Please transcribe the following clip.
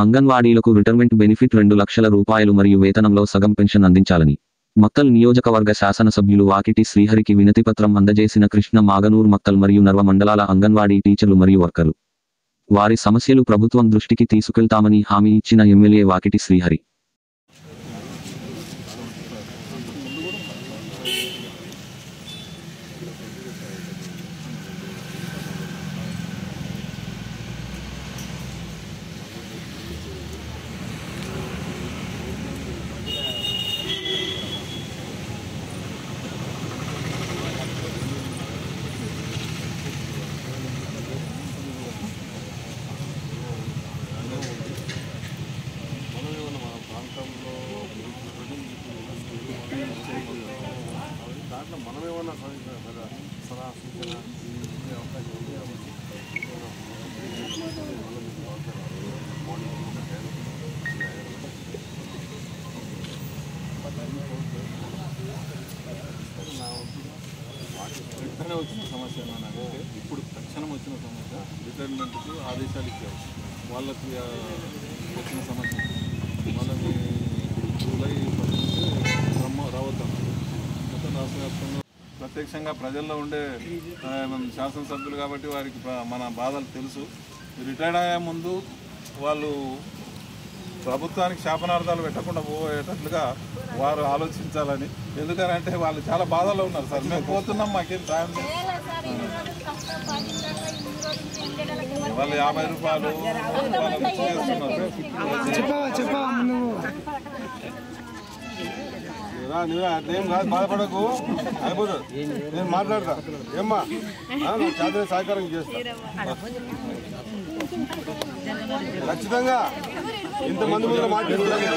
అంగన్వాడీలకు retirement benefit 2 లక్షల రూపాయలు మరియు వేతనంలో సగం పెన్షన్ అందించాలని మక్తల్ నియోజకవర్గ శాసనసభ్యులు వాకిటి శ్రీహరికి వినతిపత్రం అందజేసిన కృష్ణ మాగనూర్ మక్తల్ మరియు నర్వ మండలాల అంగన్వాడీ టీచర్లు మరియు వర్కర్లు. వారి సమస్యలు ప్రభుత్వం దృష్టికి తీసుకెళ్తామని హామీ ఇచ్చిన ఎమ్మెల్యే వాకిటి శ్రీహరి. దాంట్లో మనమేమన్నా సలహా సూచన అవకాశం ఉంది కాబట్టి వెంటనే వచ్చిన సమస్య అంటే ఇప్పుడు తక్షణం వచ్చిన సమస్య రిటైర్మెంట్కు ఆదేశాలు ఇచ్చారు. వాళ్ళకి వచ్చిన సమస్య వాళ్ళని జూలై 1 రావద్దన్నారు. మొత్తం రాష్ట్ర వ్యాప్తంగా ప్రత్యక్షంగా ప్రజల్లో ఉండే శాసనసభ్యులు కాబట్టి వారికి మన బాధలు తెలుసు. రిటైర్డ్ అయ్యే ముందు వాళ్ళు ప్రభుత్వానికి శాపనార్థాలు పెట్టకుండా పోయేటట్లుగా వారు ఆలోచించాలని. ఎందుకనంటే వాళ్ళు చాలా బాధలో ఉన్నారు. సార్ మేము పోతున్నాం, మాకేం సాయం వాళ్ళు 50 రూపాయలు అట్లేం కాదు, బాధపడకు, అయిపోతుంది. నేను మాట్లాడతా ఏమ్మా నాకు చాలా సహకారం చేస్తా ఖచ్చితంగా. ఇంతమంది ముందు మాట్లాడుతున్నారు.